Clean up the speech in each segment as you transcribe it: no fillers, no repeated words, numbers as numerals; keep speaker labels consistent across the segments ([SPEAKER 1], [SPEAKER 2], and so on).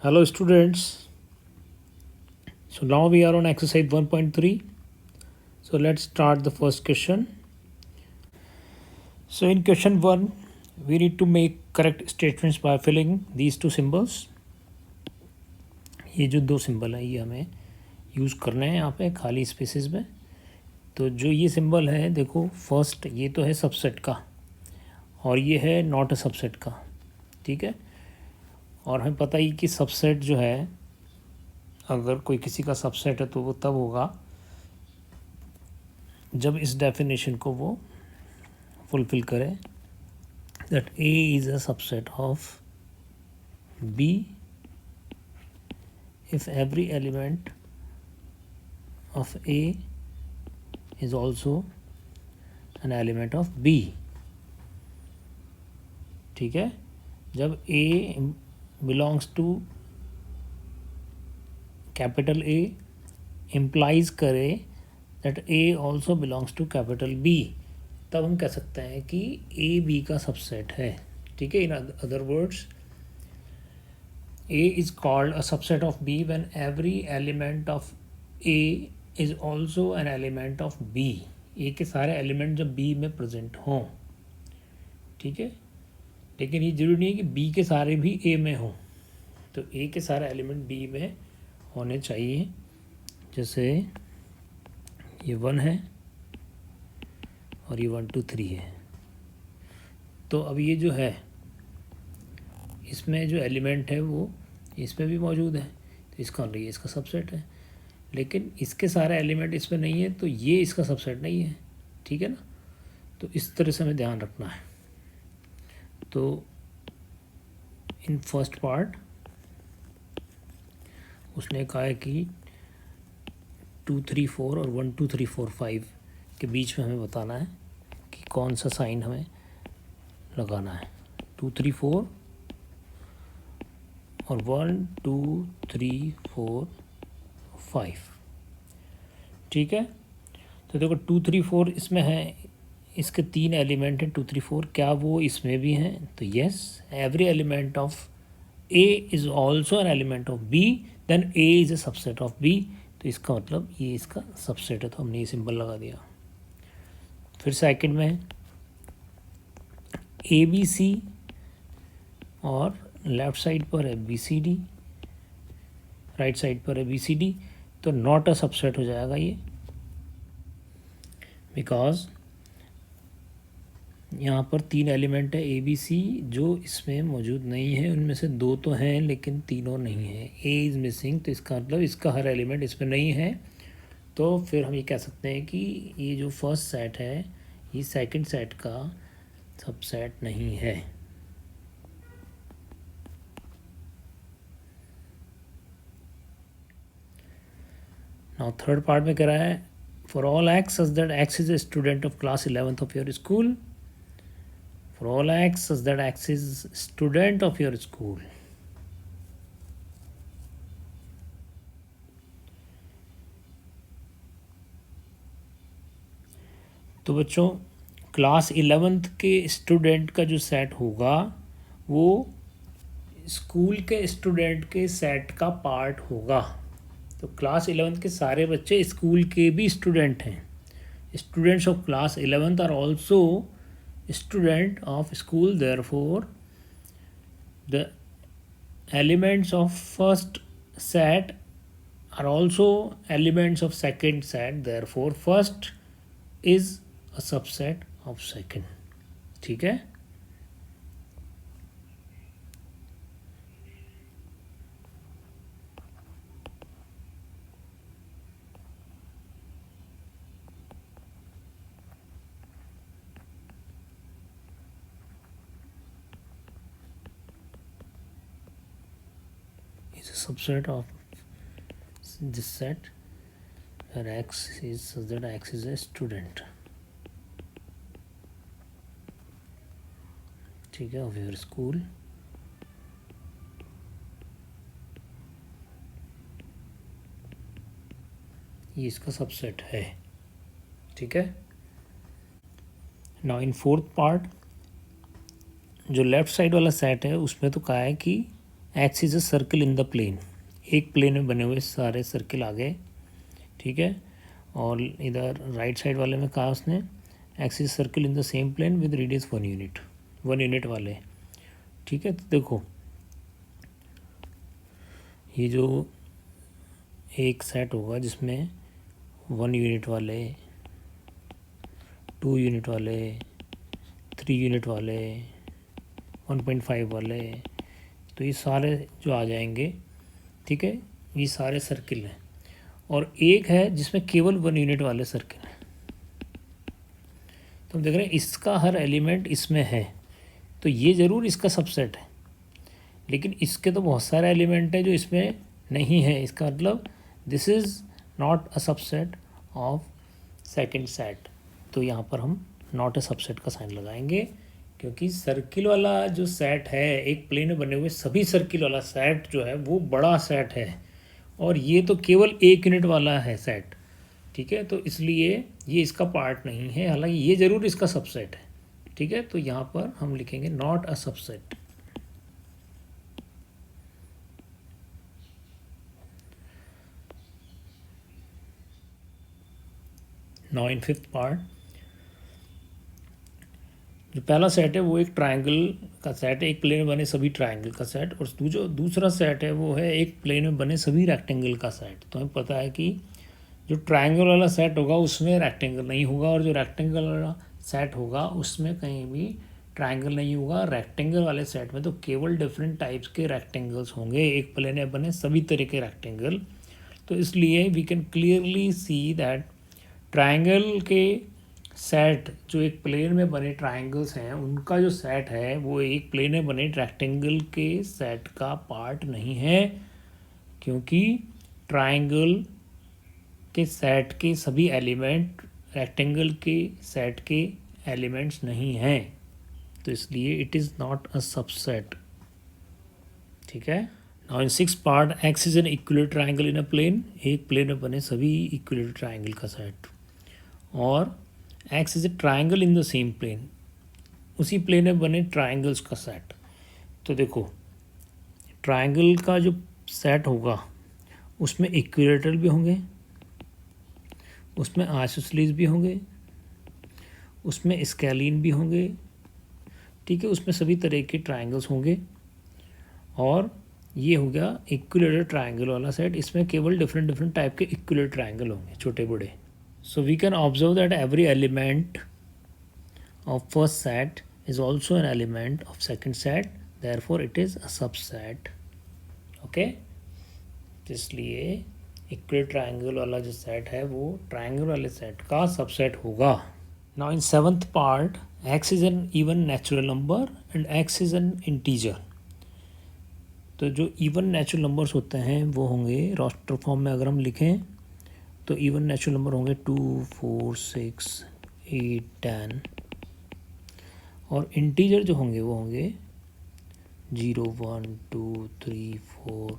[SPEAKER 1] Hello students. So now we are on exercise 1.3. So let's start the first question. So in question 1, we need to make correct statements by filling these two symbols. ये जो दो symbol है ये हमें use करना है यहाँ पे खाली स्पेसेस में. तो जो ये सिंबल है देखो, फर्स्ट ये तो है सबसेट का और ये है नॉट अ सबसेट का. ठीक है. और हमें पता ही कि सबसेट जो है, अगर कोई किसी का सबसेट है तो वो तब होगा जब इस डेफिनेशन को वो फुलफिल करे, that A is a subset of B if every element of A is also an element of B. ठीक है. जब A belongs to capital A implies करे that A also belongs to capital B, तब हम कह सकते हैं कि A B का सबसेट है. ठीक है. In other words, A is called a subset of B when every element of A is also an element of B. A के सारे एलिमेंट जब B में प्रेजेंट हों. ठीक है. लेकिन ये जरूरी नहीं है कि B के सारे भी A में हों. तो A के सारे एलिमेंट B में होने चाहिए. जैसे ये 1 है और ये 1 2 3 है. तो अब ये जो है, इसमें जो एलिमेंट है वो इसमें भी मौजूद है, तो इसका ये इसका सबसेट है. लेकिन इसके सारे एलिमेंट इसमें नहीं है, तो ये इसका सबसेट नहीं है. ठीक है ना. तो इस तरह से हमें ध्यान रखना है. तो इन फर्स्ट पार्ट उसने कहा है कि 2 3 4 और 1 2 3 4 5 के बीच में हमें बताना है कि कौन सा साइन हमें लगाना है. 2 3 4 और 1 2 3 4 5. ठीक है. तो देखो 2 3 4 इसमें है, इसके 3 एलिमेंट हैं 2 3 4. क्या वो इसमें भी हैं? तो yes, every element of A is also an element of B, then A is a subset of B. तो इसका मतलब ये इसका सबसेट है, तो हमने ये सिंबल लगा दिया. फिर सेकंड में ए बी सी और लेफ़्ट साइड पर है B C D, right side पर है बी सी डी. तो नॉट अ सबसेट हो जाएगा ये, बिकॉज यहाँ पर 3 एलिमेंट है ए बी सी जो इसमें मौजूद नहीं है. उनमें से 2 तो हैं लेकिन तीनों नहीं हैं. ए इज़ मिसिंग, तो इसका मतलब इसका हर एलिमेंट इसमें नहीं है. तो फिर हम ये कह सकते हैं कि ये जो फर्स्ट सेट है ये सेकंड सेट का सबसेट नहीं है. नाउ थर्ड पार्ट में कह रहा है, for all X such that X is a student of class 11th of your school. For all X such that X is student of your school. तो बच्चों, class 11th के student का जो set होगा वो स्कूल के student के set का पार्ट होगा. तो क्लास 11th के सारे बच्चे स्कूल के भी स्टूडेंट हैं. Students of class 11th are also student of school. Therefore the elements of first set are also elements of second set. Therefore first is a subset of second. ठीक है. is a subset of this set where x is such that x is a student. ठीक है. Of your school. ये इसका subset है. ठीक है. Now in fourth part जो लेफ़्ट साइड वाला सेट है उसमें तो कहा है कि X is a circle in the plane, एक प्लेन में बने हुए सारे सर्किल आ गए, ठीक है। और इधर राइट साइड वाले में कहा उसने X is circle in the same plane with radius 1 unit वाले, ठीक है। तो देखो ये जो एक सेट होगा जिसमें 1 यूनिट वाले, 2 यूनिट वाले, 3 यूनिट वाले, 1.5 वाले, तो ये सारे जो आ जाएंगे, ठीक है, ये सारे सर्किल हैं। और एक है जिसमें केवल 1 यूनिट वाले सर्किल हैं, तो हम देख रहे हैं इसका हर एलिमेंट इसमें है, तो ये ज़रूर इसका सबसेट है। लेकिन इसके तो बहुत सारे एलिमेंट हैं जो इसमें नहीं है, इसका मतलब this is not a subset of second set. तो यहाँ पर हम नॉट अ सबसेट का साइन लगाएंगे, क्योंकि सर्किल वाला जो सेट है, एक प्लेन में बने हुए सभी सर्किल वाला सेट जो है वो बड़ा सेट है, और ये तो केवल 1 यूनिट वाला है सेट, ठीक है। तो इसलिए ये इसका पार्ट नहीं है, हालांकि ये ज़रूर इसका सबसेट है, ठीक है। तो यहाँ पर हम लिखेंगे not a subset. Now in fifth part, जो पहला सेट है वो एक ट्रायंगल का सेट है, एक प्लेन में बने सभी ट्रायंगल का सेट, और जो दूसरा सेट है वो है एक प्लेन में बने सभी रेक्टेंगल का सेट। तो हमें पता है कि जो ट्रायंगल वाला सेट होगा उसमें रेक्टेंगल नहीं होगा, और जो रेक्टेंगल वाला सेट होगा उसमें कहीं भी ट्रायंगल नहीं होगा। रेक्टेंगल वाले सेट में तो केवल डिफरेंट टाइप्स के रेक्टेंगल्स होंगे, एक प्लेन में बने सभी तरह के रेक्टेंगल। तो इसलिए we can clearly see that triangle के सेट, जो एक प्लेन में बने ट्रायंगल्स हैं, उनका जो सेट है वो एक प्लेन में बने रेक्टेंगल के सेट का पार्ट नहीं है, क्योंकि ट्रायंगल के सेट के सभी एलिमेंट रेक्टेंगल के सेट के एलिमेंट्स नहीं हैं, तो इसलिए it is not a subset, ठीक है। Now in six part, X is an equilateral triangle in a plane, एक प्लेन में बने सभी इक्विलेटरल ट्रायंगल का सेट, और X is a triangle in the same plane, उसी प्लेन में बने ट्रायंगल्स का सेट। तो देखो ट्रायंगल का जो सेट होगा उसमें इक्विलेटरल भी होंगे, उसमें आइसोसेलेस भी होंगे, उसमें स्केलीन भी होंगे, ठीक है, उसमें सभी तरह के ट्रायंगल्स होंगे। और ये हो गया इक्विलेटरल ट्रायंगल वाला सेट, इसमें केवल डिफरेंट टाइप के इक्विलेटरल ट्रायंगल होंगे, छोटे बड़े। So we can observe that every element of first set is also an element of second set, therefore it is a subset, okay। इसलिए इक्वल ट्रायंगल वाला जो सेट है वो ट्रायंगल वाले सेट का सबसेट होगा। Now in seventh part, x is an even natural number and x is an integer. तो जो इवन नेचुरल नंबर्स होते हैं वो होंगे रोस्टर फॉर्म में, अगर हम लिखें तो इवन नेचुरल नंबर होंगे 2, 4, 6, 8, 10, और इंटीजर जो होंगे वो होंगे 0, 1, 2, 3, 4,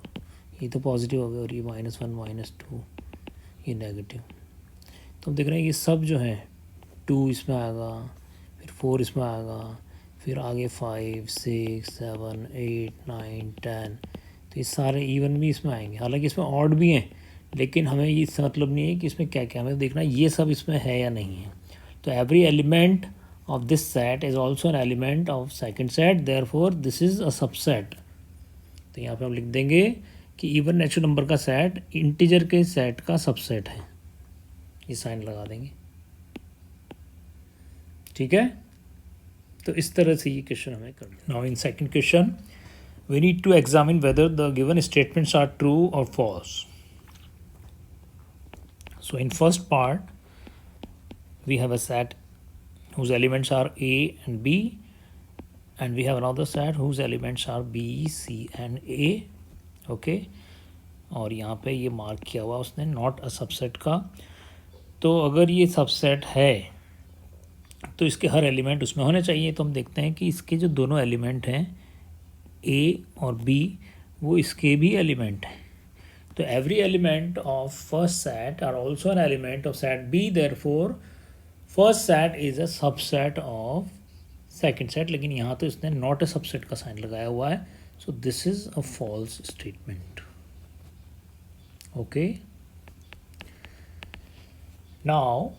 [SPEAKER 1] ये तो पॉजिटिव हो गया, और ये -1, -2, ये नेगेटिव। तो हम देख रहे हैं ये सब जो है 2 इसमें आएगा, फिर 4 इसमें आएगा, फिर आगे 5, 6, 7, 8, 9, 10, तो ये सारे इवन भी इसमें आएंगे। हालांकि इसमें ऑड भी हैं, लेकिन हमें ये इससे मतलब नहीं है कि इसमें क्या क्या, हमें देखना ये सब इसमें है या नहीं है। तो every element of this set is also an element of second set, therefore this is a subset. तो यहाँ पे हम लिख देंगे कि इवन नेचुरल नंबर का सेट इंटीजर के सेट का सबसेट है, ये साइन लगा देंगे, ठीक है। तो इस तरह से ये क्वेश्चन हमें करना। Now in second question, we need to examine whether the given statements are true और false. So in first part we have a set whose elements are A and B, and we have another set whose elements are B, C and A, okay। और यहाँ पे ये mark किया हुआ उसने not a subset का। तो अगर ये सबसेट है तो इसके हर एलिमेंट उसमें होने चाहिए। तो हम देखते हैं कि इसके जो दोनों एलिमेंट हैं A और B, वो इसके भी एलिमेंट हैं। तो every element of first set are also an element of set B, therefore first set is a subset of second set। लेकिन यहाँ तो इसने not a subset का साइन लगाया हुआ है, So this is a false statement. Okay. Now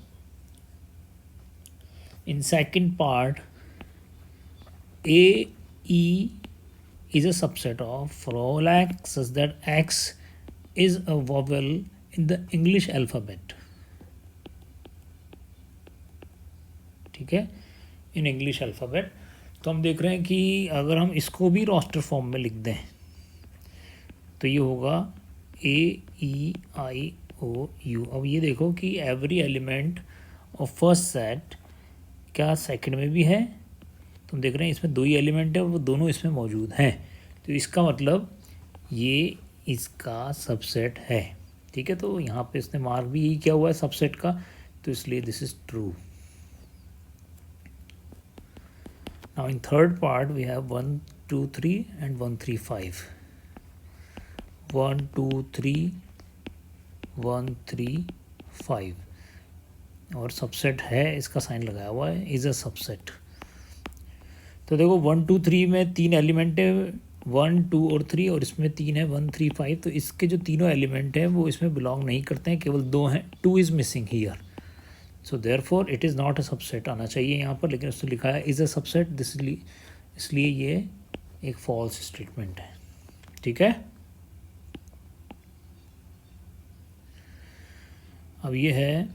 [SPEAKER 1] in second part, A E is a subset of for x such that x is a vowel in the English alphabet. ठीक है, in English alphabet. तो हम देख रहे हैं कि अगर हम इसको भी रोस्टर फॉर्म में लिख दें तो ये होगा AEIOU. अब ये देखो कि every element of first set क्या सेकंड में भी है. तो हम देख रहे हैं इसमें दो ही एलिमेंट है और वो दोनों इसमें मौजूद हैं. तो इसका मतलब ये इसका सबसेट है. ठीक है, तो यहाँ पे इसने मार्क भी यही किया हुआ है सबसेट का, तो इसलिए this is true. Now in third part we have 1 2 3 and 1 3 5. 1 2 3 1 3 5 और सबसेट है, इसका साइन लगाया हुआ है, इज़ अ सबसेट. तो देखो 1 2 3 में तीन एलिमेंट है, 1 2 और 3, और इसमें तीन है 1 3 5. तो इसके जो तीनों एलिमेंट हैं वो इसमें बिलोंग नहीं करते हैं, केवल दो हैं. 2 is missing here. So therefore it is not a subset आना चाहिए यहाँ पर, लेकिन उसने लिखा है इज़ अ सबसेट, इसलिए ये एक फॉल्स स्टेटमेंट है. ठीक है, अब ये है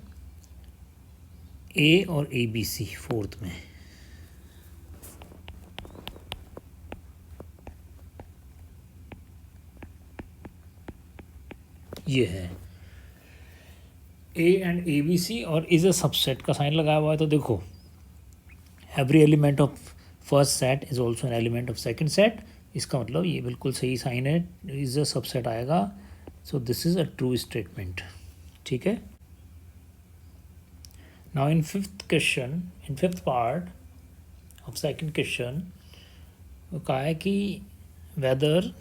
[SPEAKER 1] ए और ABC फोर्थ में. ये है A एंड ABC और इज़ अ सबसेट का साइन लगाया हुआ है. तो देखो every element of first set is also an element of second set. इसका मतलब ये बिल्कुल सही साइन है, इज़ अ सबसेट आएगा. So this is a true statement. ठीक है. Now in fifth question, in fifth part of second question, वो कहा है कि whether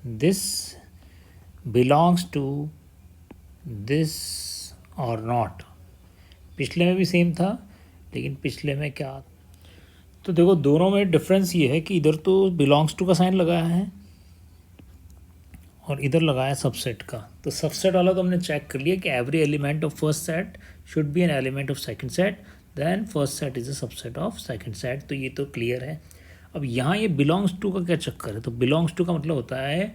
[SPEAKER 1] this belongs to this और नॉट. पिछले में भी सेम था, लेकिन पिछले में क्या, तो देखो दोनों में डिफरेंस ये है कि इधर तो बिलोंग्स टू का साइन लगाया है और इधर लगाया सबसेट का. तो सबसेट वाला तो हमने चेक कर लिया कि every element of first set should be an element of second set, then first set is a subset of second set. तो ये तो क्लियर है. अब यहाँ ये बिलोंग्स टू का क्या चक्कर है. तो बिलोंग्स टू का मतलब होता है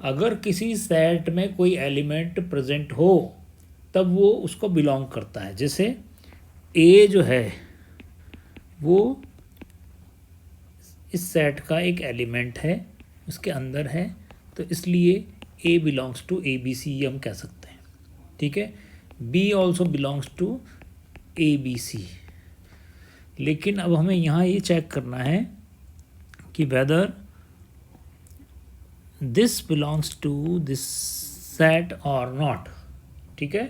[SPEAKER 1] अगर किसी सेट में कोई एलिमेंट प्रेजेंट हो तब वो उसको बिलोंग करता है. जैसे ए जो है वो इस सेट का एक एलिमेंट है, उसके अंदर है, तो इसलिए ए बिलोंग्स टू ABC ये हम कह सकते हैं. ठीक है, B also belongs to ABC. लेकिन अब हमें यहाँ ये चेक करना है कि whether this belongs to this set और नॉट. ठीक है,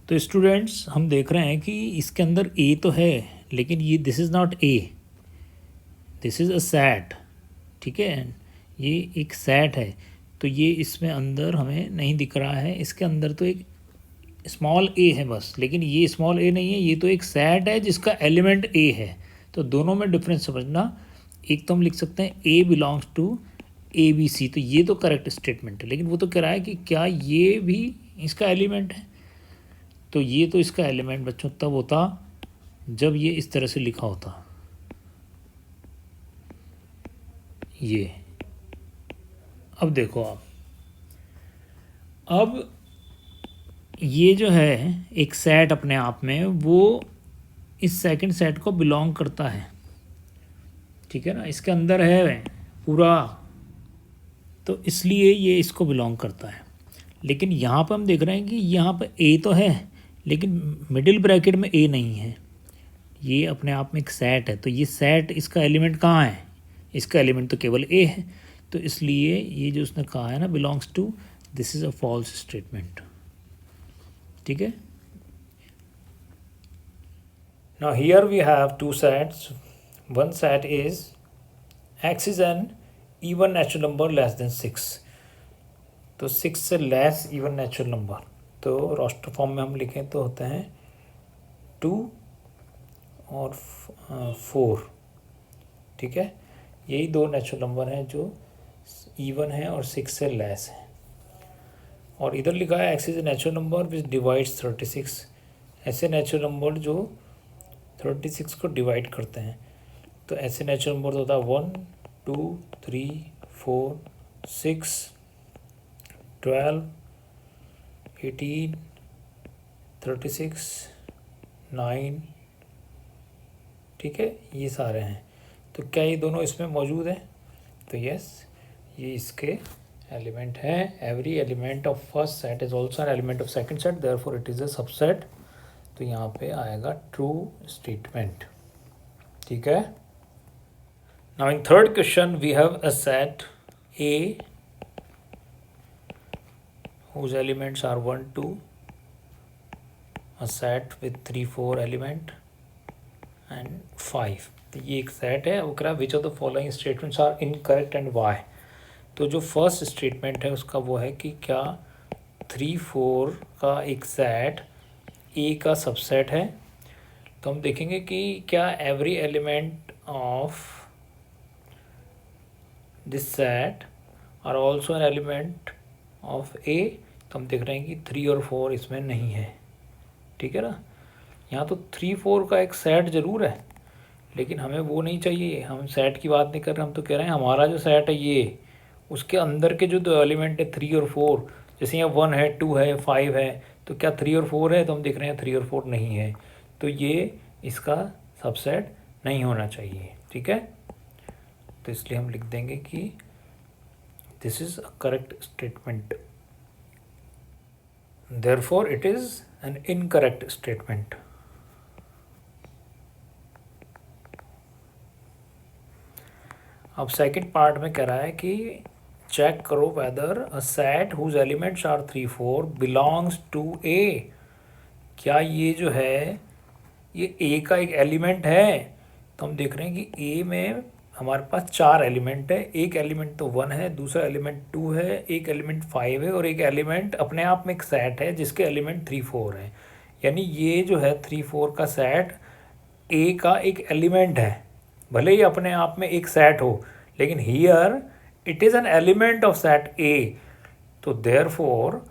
[SPEAKER 1] तो स्टूडेंट्स हम देख रहे हैं कि इसके अंदर ए तो है, लेकिन ये this is not a, this is a set. ठीक है, ये एक सेट है, तो ये इसमें अंदर हमें नहीं दिख रहा है. इसके अंदर तो एक स्मॉल ए है बस, लेकिन ये स्मॉल ए नहीं है, ये तो एक सेट है जिसका एलिमेंट ए है. तो दोनों में डिफरेंस समझना. एक तो हम लिख सकते हैं ए बिलोंग्स टू ABC, तो ये तो करेक्ट स्टेटमेंट है, लेकिन वो तो कह रहा है कि क्या ये भी इसका एलिमेंट है. तो ये तो इसका एलिमेंट बच्चों तब होता जब ये इस तरह से लिखा होता. ये अब देखो आप, अब ये जो है एक सेट अपने आप में वो इस सेकंड सेट को बिलोंग करता है. ठीक है ना, इसके अंदर है पूरा, तो इसलिए ये इसको बिलोंग करता है. लेकिन यहाँ पर हम देख रहे हैं कि यहाँ पर ए तो है, लेकिन मिडिल ब्रैकेट में ए नहीं है. ये अपने आप में एक सेट है, तो ये सेट इसका एलिमेंट कहाँ है, इसका एलिमेंट तो केवल ए है. तो इसलिए ये जो उसने कहा है ना belongs to, this is a false statement. ठीक है. Now here we have two sets. One set is X is an even natural number less than 6. तो 6 से लेस इवन नेचुरल नंबर, तो रोस्टर फॉर्म में हम लिखें तो होते हैं 2 और 4. ठीक है, यही दो नेचुरल नंबर हैं जो इवन है और 6 से लेस है। और इधर लिखा है x is a natural number which divides 36, ऐसे नेचुरल नंबर जो 36 को डिवाइड करते हैं। तो ऐसे नेचुरल नंबर होता है 1 2 3 4 6 12 18 36 9, ठीक है, ये सारे हैं। तो क्या ये दोनों इसमें मौजूद हैं? तो यस, ये इसके एलिमेंट है। Every element of first set is also an element of second set, therefore it is a subset. तो यहाँ पे आएगा ट्रू स्टेटमेंट, ठीक है। Now in third question we have a set A whose elements are 1 2, a set with 3 4 element and 5। तो ये एक set है। वो कह रहा है which of the following statements are incorrect and why. तो जो फर्स्ट स्टेटमेंट है उसका वो है कि क्या 3 4 का एक सेट ए का सबसेट है। तो हम देखेंगे कि क्या every element of this set are also an element of A. तो हम देख रहे हैं कि 3 और 4 इसमें नहीं है, ठीक है ना। यहाँ तो 3 4 का एक सेट ज़रूर है, लेकिन हमें वो नहीं चाहिए। हम सेट की बात नहीं कर रहे, हम तो कह रहे हैं हमारा जो सेट है ये, उसके अंदर के जो दो एलिमेंट है 3 और 4, जैसे यहाँ 1 है 2 है 5 है, तो क्या 3 और 4 है? तो हम देख रहे हैं 3 और 4 नहीं है, तो ये इसका सबसेट नहीं होना चाहिए, ठीक है। तो इसलिए हम लिख देंगे कि this is a correct statement, therefore it is an incorrect statement. अब सेकंड पार्ट में कह रहा है कि चेक करो whether a set whose elements are 3 4 belongs to A. क्या ये जो है ये ए का एक एलिमेंट है? तो हम देख रहे हैं कि ए में हमारे पास 4 एलिमेंट है। एक एलिमेंट तो 1 है, दूसरा एलिमेंट 2 है, एक एलिमेंट 5 है, और एक एलिमेंट अपने आप में एक सेट है जिसके एलिमेंट 3 4 है। यानी ये जो है 3 4 का सेट ए का एक एलिमेंट है, भले ही अपने आप में एक सेट हो, लेकिन here it is an element of set ए। तो देयरफॉर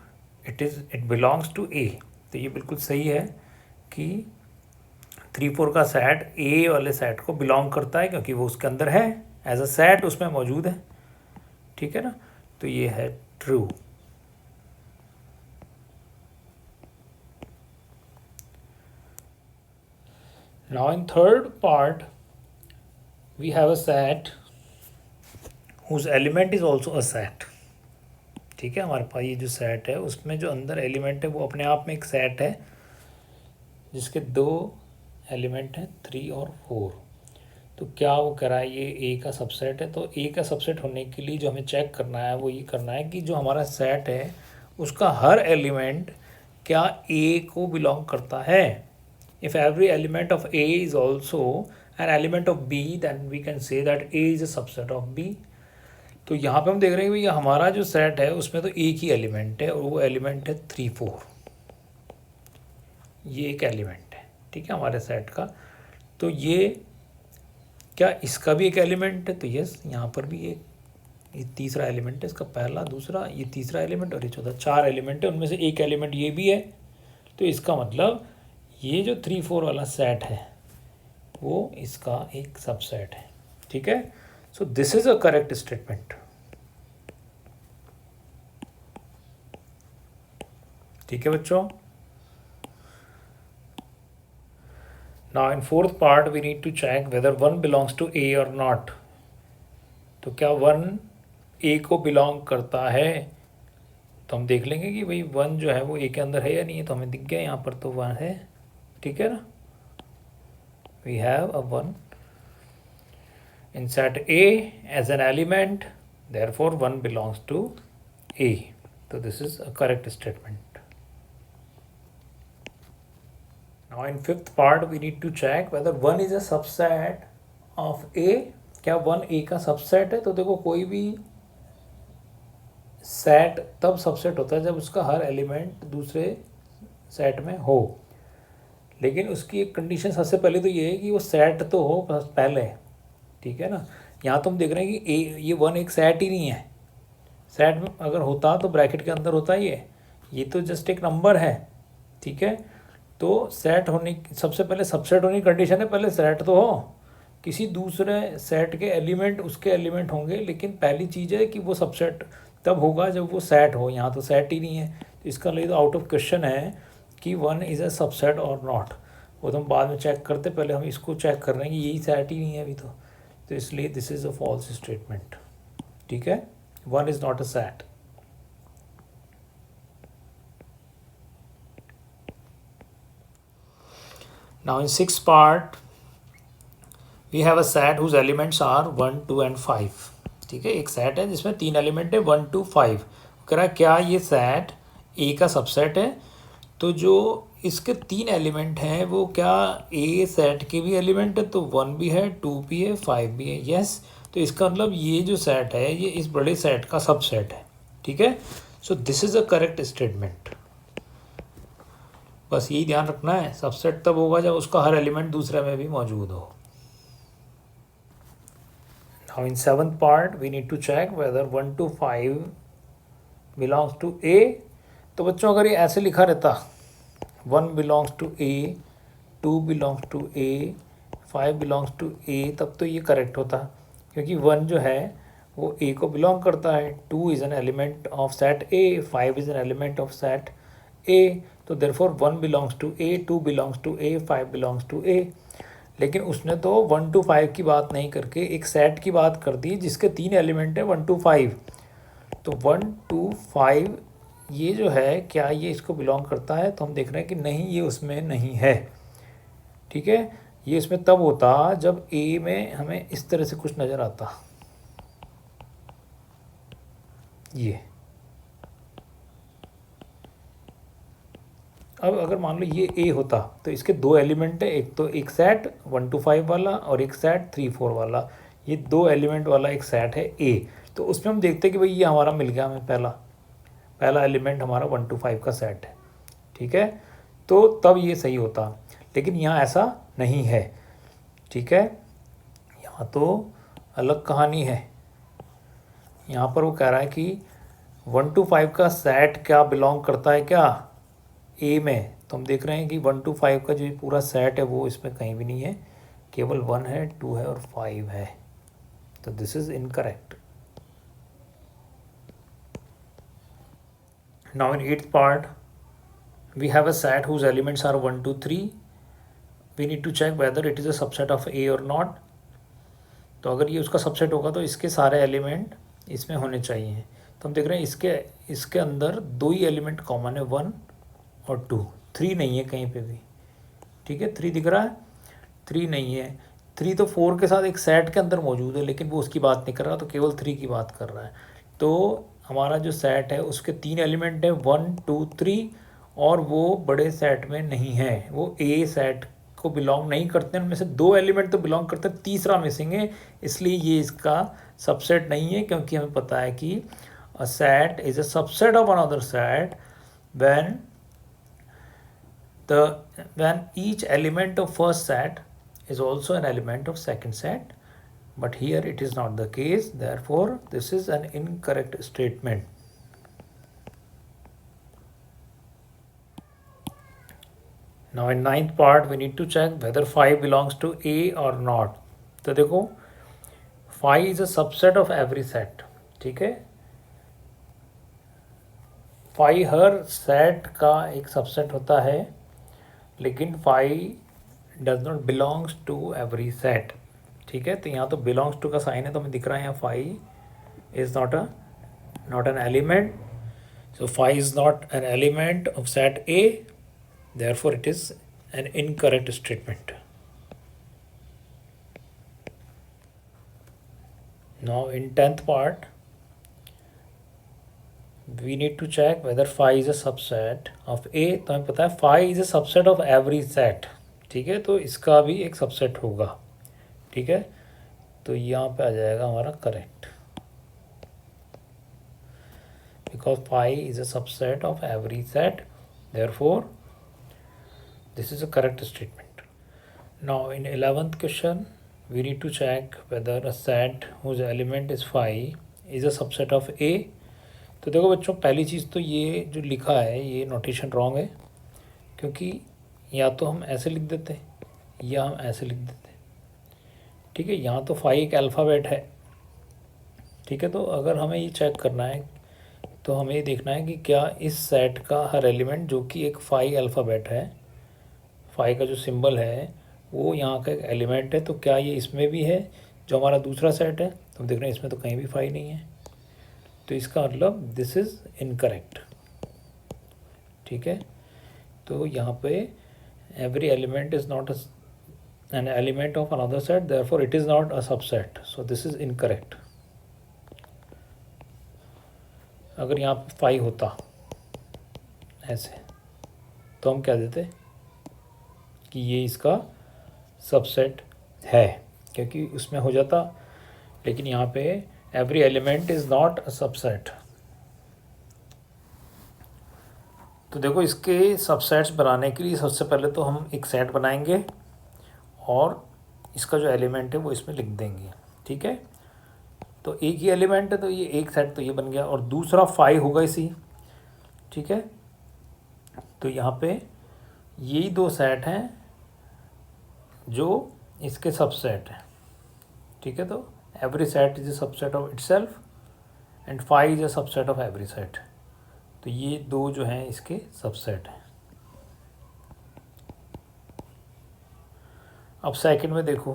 [SPEAKER 1] इट बिलोंग्स टू ए। तो ये बिल्कुल सही है कि 3 4 का सेट ए वाले सेट को बिलोंग करता है, क्योंकि वो उसके अंदर है, एज अ सेट उसमें मौजूद है, ठीक है ना। तो ये है true. Now in third part we have a set whose element is also a set, ठीक है। हमारे पास ये जो सेट है उसमें जो अंदर एलिमेंट है वो अपने आप में एक सेट है जिसके 2 एलिमेंट हैं 3 और 4। तो क्या वो कह रहा है ये ए का सबसेट है? तो ए का सबसेट होने के लिए जो हमें चेक करना है वो ये करना है कि जो हमारा सेट है उसका हर एलिमेंट क्या ए को बिलोंग करता है। If every element of A is also an element of B, then we can say that A is a subset of B। तो यहाँ पे हम देख रहे हैं कि भैया हमारा जो सेट है उसमें तो एक ही एलिमेंट है और वो एलिमेंट है 3 4। ये एक एलिमेंट है, ठीक है, हमारे सेट का। तो ये क्या इसका भी एक एलिमेंट है? तो यस, यहाँ पर भी ये तीसरा एलिमेंट है, इसका पहला दूसरा ये तीसरा एलिमेंट और ये चौथा, 4 एलिमेंट है, उनमें से एक एलिमेंट ये भी है। तो इसका मतलब ये जो 3 4 वाला सेट है वो इसका एक सबसेट है, ठीक है। So this is a correct statement, ठीक है बच्चों। Now in fourth part we need to check whether 1 belongs to A और नॉट। तो क्या 1 ए को बिलोंग करता है? तो हम देख लेंगे कि भाई 1 जो है वो ए के अंदर है या नहीं है। तो हमें दिख गया यहाँ पर, तो 1 है, ठीक है ना। We have a 1 in set A as an element, therefore 1 belongs to A. So this is a correct statement. Now in fifth part we need to check whether 1 is a subset of A। क्या 1 A का subset है? तो देखो कोई भी set तब subset होता है जब उसका हर एलिमेंट दूसरे सेट में हो, लेकिन उसकी एक कंडीशन सबसे पहले तो ये है कि वो सेट तो हो पहले, ठीक है ना। यहाँ तो हम देख रहे हैं कि ये 1 एक सेट ही नहीं है। सेट में अगर होता तो ब्रैकेट के अंदर होता ये तो जस्ट एक नंबर है, ठीक है। तो सेट होने, सबसे पहले सबसेट होने की कंडीशन है पहले सेट तो हो, किसी दूसरे सेट के एलिमेंट उसके एलिमेंट होंगे, लेकिन पहली चीज़ है कि वो सबसेट तब होगा जब वो सेट हो। यहाँ तो सेट ही नहीं है, तो इसका लिए तो आउट ऑफ क्वेश्चन है कि 1 इज़ अ सबसेट और नॉट। वो तो हम बाद में चेक करते, पहले हम इसको चेक कर रहे हैं कि यही सेट ही नहीं है अभी तो इसलिए this is a false statement, ठीक है। 1 is not a set. Now in sixth part we have a set whose elements are 1, 2 and 5, ठीक है। एक सेट है जिसमें 3 एलिमेंट है 1, 2, 5। कह रहा है क्या ये सेट ए का सबसेट है, तो जो इसके 3 एलिमेंट हैं वो क्या ए सेट के भी एलिमेंट है, तो 1 भी है 2 भी है 5 भी है, यस। तो इसका मतलब ये जो सेट है ये इस बड़े सेट का सबसेट है, ठीक है। So this is a correct statement. बस यही ध्यान रखना है, सबसेट तब होगा जब उसका हर एलिमेंट दूसरे में भी मौजूद हो। Now in seventh part we need to check whether 1 to 5 belongs to A। तो बच्चों अगर ये ऐसे लिखा रहता 1 belongs to A, 2 belongs to A, 5 belongs to A, तब तो ये करेक्ट होता, क्योंकि 1 जो है वो A को बिलोंग करता है, 2 is an element of set A, 5 is an element of set A, तो therefore 1 belongs to A, 2 belongs to A, 5 belongs to A। लेकिन उसने तो 1 to 5 की बात नहीं करके एक सेट की बात कर दी जिसके 3 एलिमेंट है 1 to 5। तो 1 to 5 ये जो है क्या ये इसको बिलोंग करता है, तो हम देख रहे हैं कि नहीं, ये उसमें नहीं है, ठीक है। ये इसमें तब होता जब ए में हमें इस तरह से कुछ नज़र आता, ये। अब अगर मान लो ये ए होता तो इसके 2 एलिमेंट है, एक तो एक सेट 1 to 5 वाला और एक सेट 3, 4 वाला। ये 2 एलिमेंट वाला एक सेट है ए, तो उसमें हम देखते हैं कि भाई ये हमारा मिल गया हमें पहला एलिमेंट हमारा 1 to 5 का सेट है, ठीक है। तो तब ये सही होता, लेकिन यहाँ ऐसा नहीं है, ठीक है। यहाँ तो अलग कहानी है। यहाँ पर वो कह रहा है कि 1 to 5 का सेट क्या बिलोंग करता है क्या ए में, तो हम देख रहे हैं कि 1 to 5 का जो पूरा सेट है वो इसमें कहीं भी नहीं है, केवल 1 है 2 है और 5 है, तो this is incorrect. Now in 8th part we have a set whose elements are 1, 2, 3। We need to check whether it is a subset of A और नॉट। तो अगर ये उसका सबसेट होगा तो इसके सारे एलिमेंट इसमें होने चाहिए। तो हम देख रहे हैं इसके अंदर 2 ही एलिमेंट कॉमन है, 1 और 2, 3 नहीं है कहीं पे भी, ठीक है। 3 दिख रहा है, 3 नहीं है। 3 तो 4 के साथ एक सेट के अंदर मौजूद है, लेकिन वो उसकी बात नहीं कर रहा, तो केवल 3 की बात कर रहा है। तो हमारा जो सेट है उसके 3 एलिमेंट है 1, 2, 3, और वो बड़े सेट में नहीं है, वो ए सेट को बिलोंग नहीं करते हैं। उनमें से 2 एलिमेंट तो बिलोंग करते हैं, तीसरा मिसिंग है, इसलिए ये इसका सबसेट नहीं है। क्योंकि हमें पता है कि a set is a subset of another set when when each element of first set is also an element of second set, but here it is not the case, therefore this is an incorrect statement. Now in 9th part we need to check whether 5 belongs to A or not। तो देखो 5 is a subset of every set, ठीक है। 5 हर set का एक subset होता है, लेकिन 5 does not belongs to every set, ठीक है। तो यहाँ तो बिलोंग्स टू का साइन है, तो हमें दिख रहा है यहाँ 5 is not an element, so 5 is not an element of set A, therefore it is an incorrect statement. Now in 10th part we need to check whether phi is a subset of A। तो हमें पता है phi is a subset of every set, ठीक है। तो इसका भी एक सबसेट होगा, ठीक है। तो यहाँ पे आ जाएगा हमारा correct, because phi is a subset of every set, therefore this is a correct statement. Now in 11th question we need to check whether a set whose element is 5 is a subset of A। तो देखो बच्चों, पहली चीज़ तो ये जो लिखा है ये नोटेशन रॉन्ग है, क्योंकि या तो हम ऐसे लिख देते या हम ऐसे लिख देते। ठीक है, यहाँ तो 5 एक अल्फ़ाबेट है। ठीक है, तो अगर हमें ये चेक करना है तो हमें ये देखना है कि क्या इस सेट का हर एलिमेंट जो कि एक 5 अल्फ़ाबेट है, 5 का जो सिंबल है वो यहाँ का एक एलिमेंट है, तो क्या ये इसमें भी है जो हमारा दूसरा सेट है। तो हम देख रहे हैं इसमें तो कहीं भी 5 नहीं है, तो इसका मतलब दिस इज़ इनकरेक्ट। ठीक है, तो यहाँ पे every element is not an element of another set, therefore it is not a subset, so this is incorrect। अगर यहाँ पे 5 होता ऐसे तो हम क्या देते कि ये इसका सबसेट है, क्योंकि उसमें हो जाता, लेकिन यहाँ पे every element is not a subset. तो देखो, इसके सबसेट्स बनाने के लिए सबसे पहले तो हम एक सेट बनाएंगे और इसका जो एलिमेंट है वो इसमें लिख देंगे। ठीक है, तो एक ही एलिमेंट है तो ये एक सेट तो ये बन गया, और दूसरा 5 होगा इसी। ठीक है, तो यहाँ पे यही दो सेट हैं जो इसके सबसेट हैं। ठीक है, तो every set is a subset of itself and 5 is a subset of every set. तो ये दो जो हैं इसके सबसेट हैं। अब सेकंड में देखो।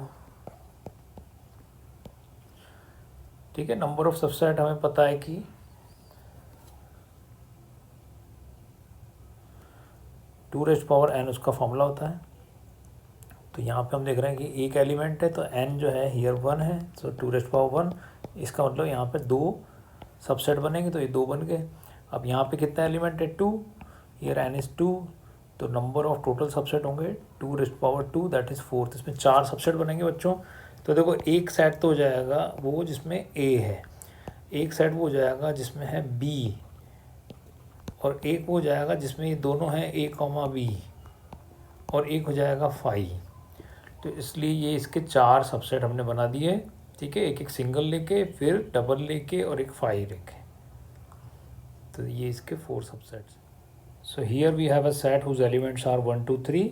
[SPEAKER 1] ठीक है, नंबर ऑफ सबसेट हमें पता है कि 2n उसका फॉर्मूला होता है। तो यहाँ पे हम देख रहे हैं कि एक एलिमेंट है तो n जो है हियर 1 है, सो 2n, इसका मतलब यहाँ पे 2 सबसेट बनेंगे, तो ये 2 बन गए। अब यहाँ पे कितना एलिमेंट है 2, हियर n इज़ 2, तो नंबर ऑफ टोटल सबसेट होंगे 2 दैट इज़ 4। इसमें 4 सबसेट बनेंगे बच्चों। तो देखो, एक सेट तो हो जाएगा वो जिसमें A है, एक सेट वो हो जाएगा जिसमें है B, और एक वो हो जाएगा जिसमें ये दोनों हैं A, B, और एक हो जाएगा 5। तो इसलिए ये इसके 4 सबसेट हमने बना दिए। ठीक है, एक एक सिंगल लेके, फिर डबल लेके, और एक 5 लेके, तो ये इसके 4 subsets. So here we have a set whose elements are 1, 2, 3.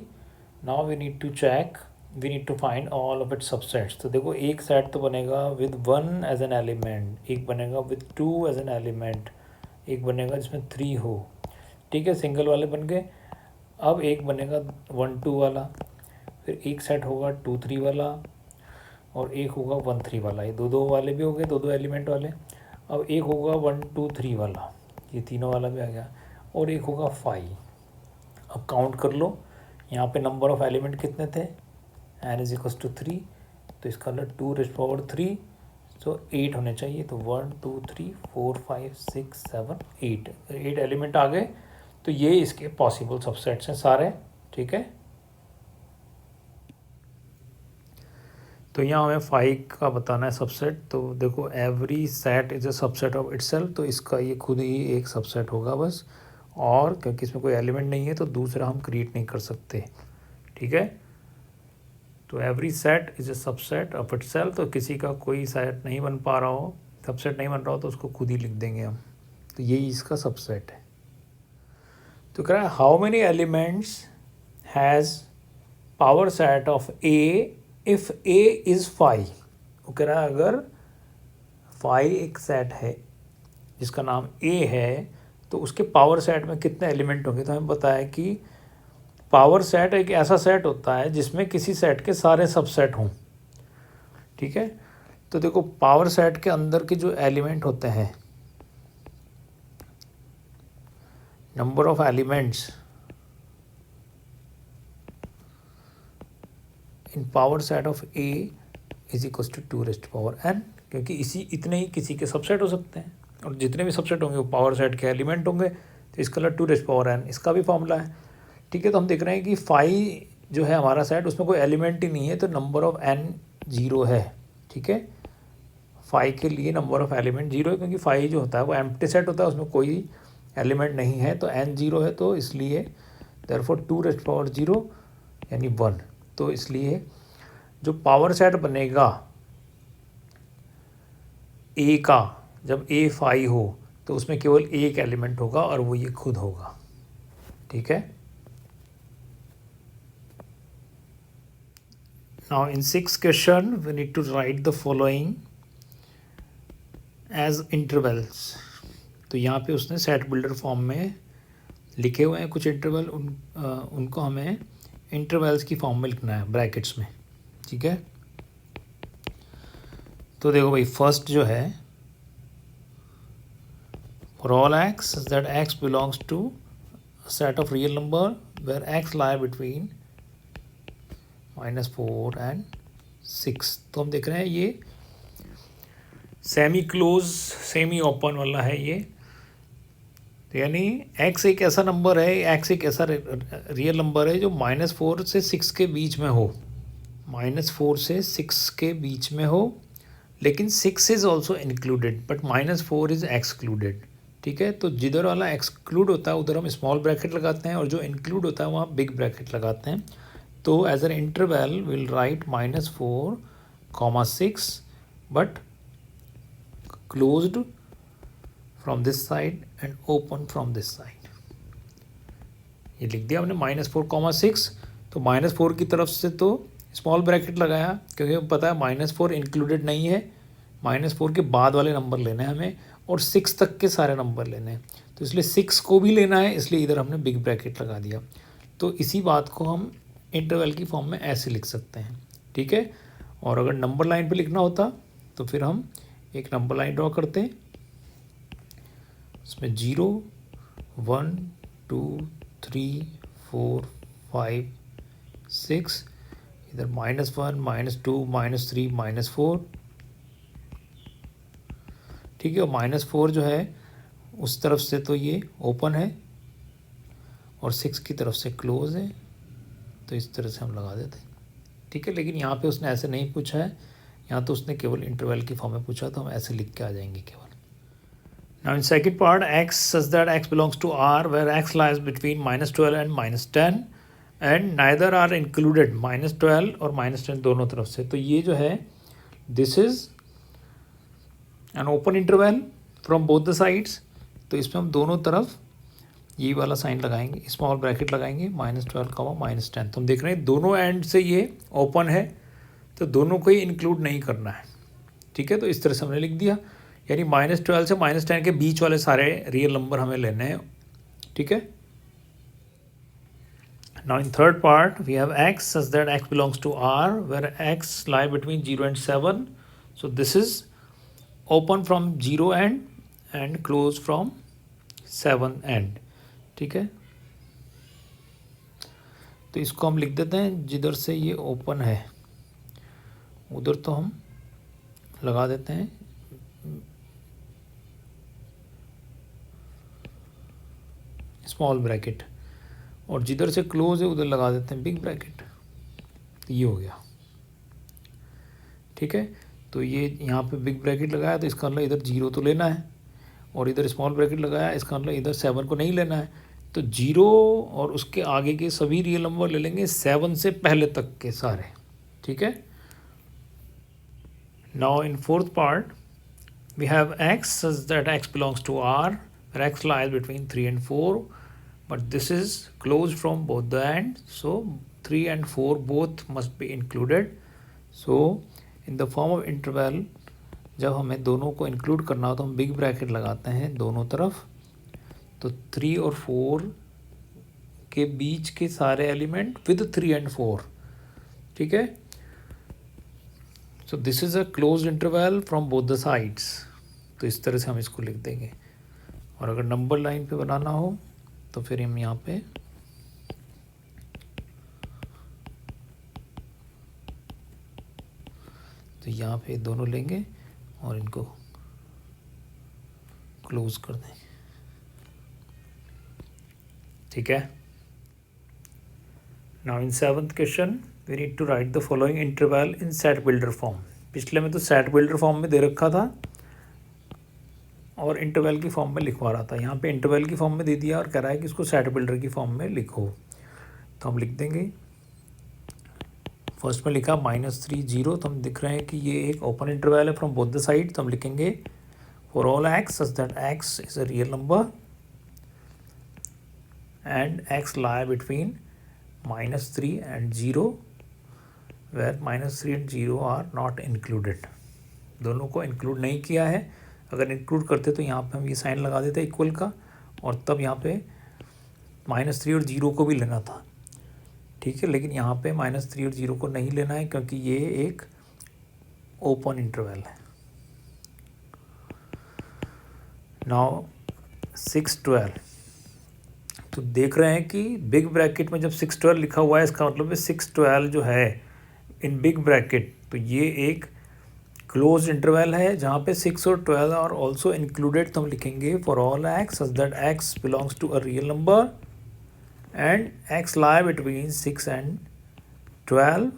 [SPEAKER 1] Now we need to find all of its subsets। तो देखो, एक सेट तो बनेगा with 1 as an element, एक बनेगा with 2 as an element, एक बनेगा जिसमें 3 हो। ठीक है, सिंगल वाले बन गए। अब एक बनेगा 1, 2 वाला, फिर एक सेट होगा 2, 3 वाला, और एक होगा 1, 3 वाला। ये दो वाले भी हो गए, दो एलिमेंट वाले। अब एक होगा 1, 2, 3 वाला, ये तीनों वाला भी आ गया, और एक होगा 5। अब काउंट कर लो, यहाँ पे नंबर ऑफ एलिमेंट कितने थे, n इज इक्वल्स टू 3, तो इसका मतलब 2⁻3, सो 8 होने चाहिए। तो 1, 2, 3, 4, 5, 6, 7, 8 एलिमेंट आ गए। तो ये इसके पॉसिबल सबसेट्स हैं सारे। ठीक है, तो यहाँ हमें 5 का बताना है सबसेट। तो देखो, every set is a subset of itself, तो इसका ये खुद ही एक सबसेट होगा बस, और क्योंकि इसमें कोई एलिमेंट नहीं है तो दूसरा हम क्रिएट नहीं कर सकते। ठीक है, तो every set is a subset of itself, तो किसी का कोई सेट नहीं बन पा रहा हो, सबसेट नहीं बन रहा हो, तो उसको खुद ही लिख देंगे हम। तो यही इसका सबसेट है। तो कह रहा है how many elements has power set of A if A is 5। वो कह रहा है अगर 5 एक सेट है जिसका नाम ए है, तो उसके पावर सेट में कितने एलिमेंट होंगे। तो हमें बताया कि पावर सेट एक ऐसा सेट होता है जिसमें किसी सेट के सारे सबसेट हों। ठीक है, तो देखो, पावर सेट के अंदर के जो एलिमेंट होते हैं, number of elements in power set of A is equals to 2n, क्योंकि इतने ही किसी के सबसेट हो सकते हैं, और जितने भी सबसेट होंगे वो पावर सेट के एलिमेंट होंगे। तो इसका 2n, इसका भी फॉर्मूला है। ठीक है, तो हम देख रहे हैं कि 5 जो है हमारा सेट, उसमें कोई एलिमेंट ही नहीं है, तो नंबर ऑफ n 0 है। ठीक है, 5 के लिए नंबर ऑफ एलिमेंट 0 है, क्योंकि 5 जो होता है वो एम्प्टी सेट होता है, उसमें कोई एलिमेंट नहीं है, तो n 0 है, तो इसलिए देयरफॉर 2 0 यानी 1, तो इसलिए जो पावर सेट बनेगा ए का, जब ए फाई हो तो उसमें केवल एक एलिमेंट होगा और वो ये खुद होगा। ठीक है। Now in 6th question we need to write the following as intervals. तो यहाँ पे उसने सेट बिल्डर फॉर्म में लिखे हुए हैं कुछ इंटरवल, उनको हमें इंटरवल्स की फॉर्म में लिखना है ब्रैकेट्स में। ठीक है। तो देखो भाई, फर्स्ट जो है, for all X that X belongs to set of real number where X lie between -4 and 6। तो हम देख रहे हैं ये सेमी क्लोज सेमी ओपन वाला है ये। तो यानी x एक ऐसा नंबर है, x एक ऐसा रियल नंबर है जो -4 से 6 के बीच में हो, -4 से 6 के बीच में हो, लेकिन 6 is also included but -4 is excluded. ठीक है। तो जिधर वाला एक्सक्लूड होता है उधर हम स्मॉल ब्रैकेट लगाते हैं और जो इंक्लूड होता है वहाँ बिग ब्रैकेट लगाते हैं। तो as an interval will write -4, 6 but closed from this side and open from this side. ये लिख दिया हमने -4, 6। तो -4 की तरफ से तो स्मॉल ब्रैकेट लगाया क्योंकि पता है -4 इंक्लूडेड नहीं है, -4 के बाद वाले नंबर लेने हैं हमें और 6 तक के सारे नंबर लेने हैं। तो इसलिए 6 को भी लेना है, इसलिए इधर हमने बिग ब्रैकेट लगा दिया। तो इसी बात को हम इंटरवल की फॉर्म में ऐसे लिख सकते हैं। ठीक है। और अगर नंबर लाइन पे लिखना होता तो फिर हम एक नंबर लाइन ड्रॉ करते हैं, उसमें 0, 1, 2, 3, 4, 5, 6, इधर -1, -2, -3, -4। ठीक है। और -4 जो है उस तरफ से तो ये ओपन है और 6 की तरफ से क्लोज है, तो इस तरह से हम लगा देते हैं। ठीक है। लेकिन यहाँ पे उसने ऐसे नहीं पूछा है, यहाँ तो उसने केवल इंटरवल की फॉर्म में पूछा, तो हम ऐसे लिख के आ जाएंगे केवल। Now in second part, x such that x belongs to R where x lies between -12 and -10 and neither are included, -12 और -10 दोनों तरफ से। तो ये जो है this is an open interval from both the sides। तो इसमें हम दोनों तरफ ये वाला साइन लगाएंगे, स्मॉल ब्रैकेट लगाएंगे, -12, -10। तो हम देख रहे हैं दोनों एंड से ये ओपन है, तो दोनों को ही इंक्लूड नहीं करना है। ठीक है। तो इस तरह से हमने लिख दिया, यानी -12 से -10 के बीच वाले सारे रियल नंबर हमें लेने हैं। ठीक है। Now in third part we have x such that x belongs to R where x lie between 0 and 7। so this is open from 0 end and close from 7 end। ठीक है। तो इसको हम लिख देते हैं, जिधर से ये ओपन है उधर तो हम लगा देते हैं स्मॉल ब्रैकेट और जिधर से क्लोज है उधर लगा देते हैं बिग ब्रैकेट। तो ये हो गया। ठीक है। तो ये यहाँ पे बिग ब्रैकेट लगाया तो इसका मतलब इधर 0 तो लेना है और इधर स्मॉल ब्रैकेट लगाया, इसका मतलब इधर 7 को नहीं लेना है। तो 0 और उसके आगे के सभी रियल नंबर ले लेंगे 7 से पहले तक के सारे। ठीक है। Now in fourth part we have x such that x belongs to R where x lies between 3 and 4 but this is closed from both the ends, so 3 and 4 both must be included। so in the form of interval जब हमें दोनों को include करना हो तो हम big bracket लगाते हैं दोनों तरफ। तो 3 और 4 के बीच के सारे एलिमेंट विद 3 and 4। ठीक है। So this is a close interval from both the sides. तो इस तरह से हम इसको लिख देंगे। और अगर नंबर लाइन पे बनाना हो तो फिर हम यहाँ पे तो यहाँ पे दोनों लेंगे और इनको क्लोज कर देंगे। ठीक है। Now in 7th question we need to write the following interval in set builder form. पिछले में तो सेट बिल्डर फॉर्म में दे रखा था और इंटरवल की फॉर्म में लिखवा रहा था, यहाँ पे इंटरवल की फॉर्म में दे दिया और कह रहा है कि इसको सेट बिल्डर की फॉर्म में लिखो। तो हम लिख देंगे फर्स्ट में लिखा -3 0, तो हम दिख रहे हैं कि ये एक ओपन इंटरवल है फ्रॉम बोथ द साइड, तो हम लिखेंगे for all X such that X is a real number and X lie between -3 and 0 where -3 and 0 are not included. दोनों को इंक्लूड नहीं किया है, अगर इंक्लूड करते तो यहाँ पे हम ये साइन लगा देते इक्वल का, और तब यहाँ पे -3 और 0 को भी लेना था, ठीक है। लेकिन यहाँ पे -3 और 0 को नहीं लेना है क्योंकि ये एक ओपन इंटरवल है। नाउ 6 12, तो देख रहे हैं कि बिग ब्रैकेट में जब 6 12 लिखा हुआ है, इसका मतलब है 6 12 जो है इन बिग ब्रैकेट, तो ये एक क्लोज इंटरवल है जहाँ पे 6 और 12 आर ऑल्सो इंक्लूडेड। तो हम लिखेंगे for all X such that X belongs to a real number and X lie between 6 and 12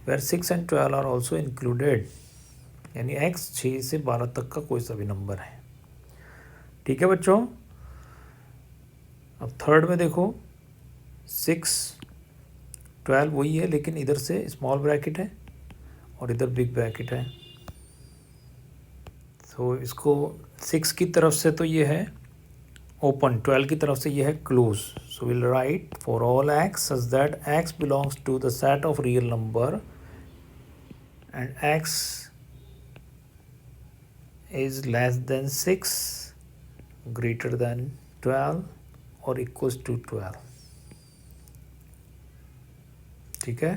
[SPEAKER 1] where 6 and 12 are also included, यानी एक्स 6 से 12 तक का कोई सा भी नंबर है, ठीक है बच्चों। अब थर्ड में देखो 6 12 वही है, लेकिन इधर से स्मॉल ब्रैकेट है और इधर बिग ब्रैकेट है। तो इसको 6 की तरफ से तो ये है ओपन, 12 की तरफ से ये है close. So will write for all X such that X belongs to the set of real number and X is less than 6 greater than 12 और इक्वल्स टू 12, ठीक है।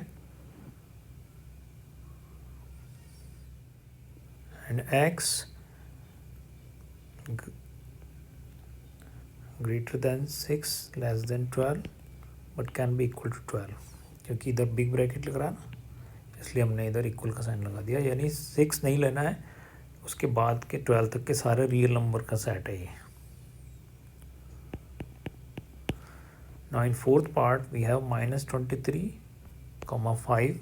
[SPEAKER 1] And x greater than 6 less than 12 but can be equal to 12, क्योंकि इधर big bracket लग रहा है ना, इसलिए हमने इधर इक्वल का साइन लगा दिया, यानी 6 नहीं लेना है, उसके बाद के 12 तक के सारे रियल नंबर का सेट है ये। Now in fourth part we have -23, 5,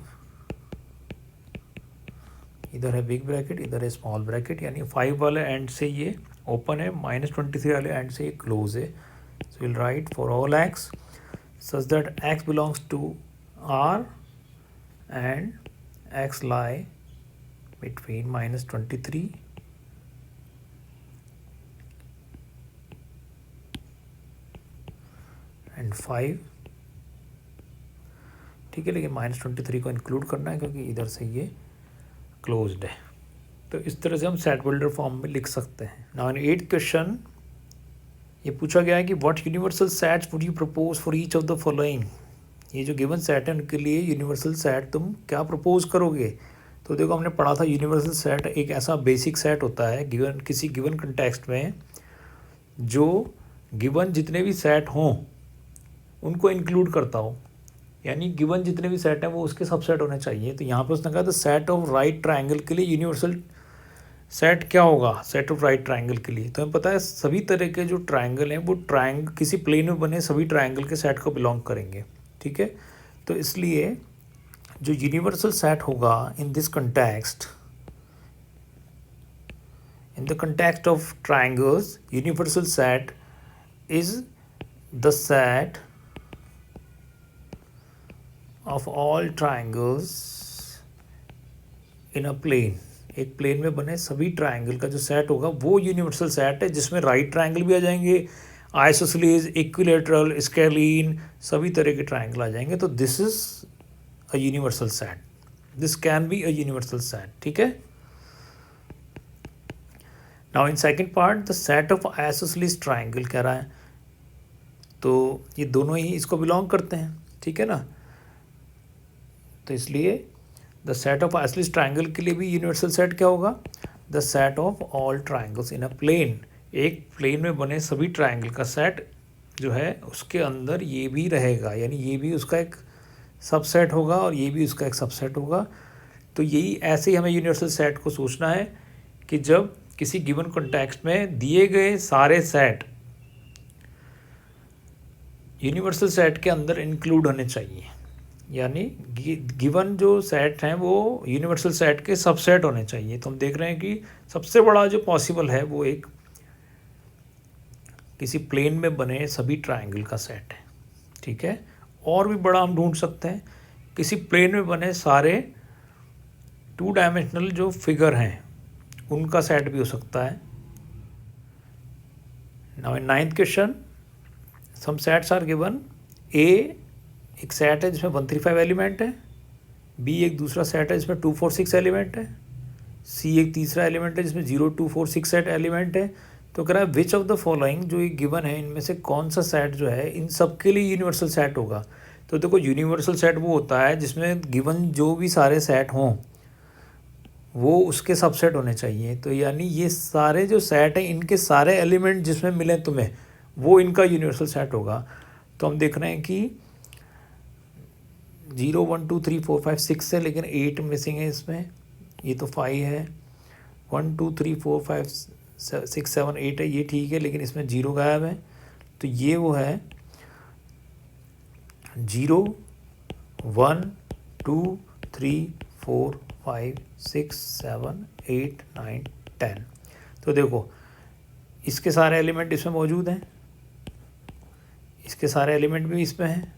[SPEAKER 1] इधर है बिग ब्रैकेट, इधर है स्मॉल ब्रैकेट, यानी 5 वाले एंड से ये ओपन है, -23 वाले एंड से ये क्लोज है। So will write for all X such that X belongs to R and X lie between -23 and 5, ठीक है। लेकिन -23 को इंक्लूड करना है क्योंकि इधर से ये क्लोज्ड है। तो इस तरह से हम सेट बिल्डर फॉर्म में लिख सकते हैं। नाउ इन 8th क्वेश्चन ये पूछा गया है कि what universal sets would you propose for each of the following. ये जो गिवन सेट है उनके लिए यूनिवर्सल सेट तुम क्या प्रपोज करोगे। तो देखो हमने पढ़ा था यूनिवर्सल सेट एक ऐसा बेसिक सेट होता है गिवन किसी गिवन कंटेक्स्ट में, जो गिवन जितने भी सेट हों उनको इंक्लूड करता हो, यानी गिवन जितने भी सेट हैं वो उसके सबसेट होने चाहिए। तो यहाँ पर उसने कहा था सेट ऑफ राइट ट्रायंगल के लिए यूनिवर्सल सेट क्या होगा, सेट ऑफ राइट ट्रायंगल के लिए। तो हमें पता है सभी तरह के जो ट्रायंगल हैं वो ट्रायंगल किसी प्लेन में बने सभी ट्रायंगल के सेट को बिलोंग करेंगे, ठीक है। तो इसलिए जो यूनिवर्सल सेट होगा in this context, in the context of triangles, universal set is the set of all triangles in a plane। एक प्लेन में बने सभी ट्रायंगल का जो सेट होगा वो यूनिवर्सल सेट है, जिसमें राइट ट्रायंगल भी आ जाएंगे, आइसोसेलेस, इक्विलैटरल, स्केलीन, सभी तरह के ट्रायंगल आ जाएंगे। तो this is a universal set, this can be a universal set, ठीक है। Now in second part the set of isosceles triangle कह रहा है, तो ये दोनों ही इसको बिलोंग करते हैं, ठीक है ना। तो इसलिए the set of isosceles triangle के लिए भी यूनिवर्सल सेट क्या होगा, the set of all triangles in a plane. एक प्लेन में बने सभी ट्रायंगल का सेट जो है उसके अंदर ये भी रहेगा, यानी ये भी उसका एक सबसेट होगा और ये भी उसका एक सबसेट होगा। तो यही ऐसे ही हमें यूनिवर्सल सेट को सोचना है कि जब किसी गिवन कॉन्टेक्स्ट में दिए गए सारे सेट यूनिवर्सल सेट के अंदर इंक्लूड होने चाहिए, यानी गिवन जो सेट हैं वो यूनिवर्सल सेट के सबसेट होने चाहिए। तो हम देख रहे हैं कि सबसे बड़ा जो पॉसिबल है वो एक किसी प्लेन में बने सभी ट्रायंगल का सेट है, ठीक है। और भी बड़ा हम ढूंढ सकते हैं किसी प्लेन में बने सारे 2 डायमेंशनल जो फिगर हैं उनका सेट भी हो सकता है। Now in 9th question some sets are given. A एक सेट है जिसमें 135 एलिमेंट है, बी एक दूसरा सेट है जिसमें 246 एलिमेंट है, सी एक तीसरा एलिमेंट है जिसमें 0 2 4 6 सेट एलिमेंट है। तो कह रहा है विच ऑफ द फॉलोइंग, जो ये गिवन है इनमें से कौन सा सेट जो है इन सब के लिए यूनिवर्सल सेट होगा। तो देखो यूनिवर्सल सेट वो होता है जिसमें गिवन जो भी सारे सेट हों वो उसके सबसेट होने चाहिए। तो यानी ये सारे जो सेट हैं इनके सारे एलिमेंट जिसमें मिले तुम्हें वो इनका यूनिवर्सल सेट होगा। तो हम देख रहे हैं कि 0 1 2 3 4 5 6 है लेकिन 8 मिसिंग है इसमें, ये तो 5 है। 1 2 3 4 5 6 7 8 है, ये ठीक है, लेकिन इसमें 0 गायब है। तो ये वो है 0 1 2 3 4 5 6 7 8 9 10। तो देखो इसके सारे एलिमेंट इसमें मौजूद हैं, इसके सारे एलिमेंट भी इसमें हैं।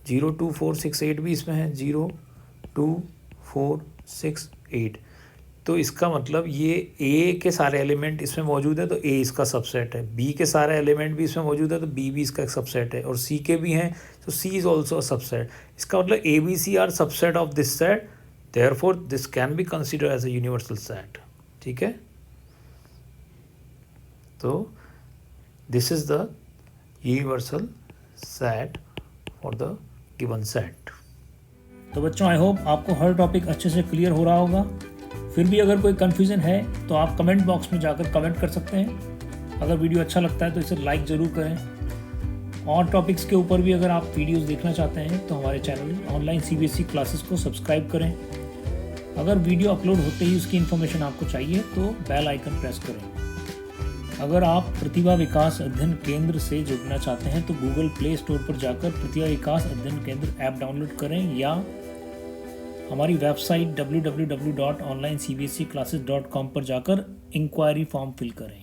[SPEAKER 1] 0 2 4 6 8 भी इसमें है, 0 2 4 6 8। तो इसका मतलब ये ए के सारे एलिमेंट इसमें मौजूद है तो ए इसका सबसेट है, बी के सारे एलिमेंट भी इसमें मौजूद है तो बी भी इसका एक सबसेट है, और सी के भी हैं तो C is also a subset. इसका मतलब A B C are subset of this set, therefore this can be consider as a universal set. ठीक है, तो this is the universal set for the given set.
[SPEAKER 2] तो बच्चों I hope आपको हर topic अच्छे से क्लियर हो रहा होगा। फिर भी अगर कोई कन्फ्यूज़न है तो आप कमेंट बॉक्स में जाकर कमेंट कर सकते हैं। अगर वीडियो अच्छा लगता है तो इसे लाइक ज़रूर करें। और टॉपिक्स के ऊपर भी अगर आप वीडियोस देखना चाहते हैं तो हमारे चैनल ऑनलाइन CBSE क्लासेस को सब्सक्राइब करें। अगर वीडियो अपलोड होते ही उसकी इन्फॉर्मेशन आपको चाहिए तो बेल आइकन प्रेस करें। अगर आप प्रतिभा विकास अध्ययन केंद्र से जुड़ना चाहते हैं तो गूगल प्ले स्टोर पर जाकर प्रतिभा विकास अध्ययन केंद्र ऐप डाउनलोड करें या हमारी वेबसाइट www.onlinecbseclasses.com पर जाकर इंक्वायरी फॉर्म फिल करें।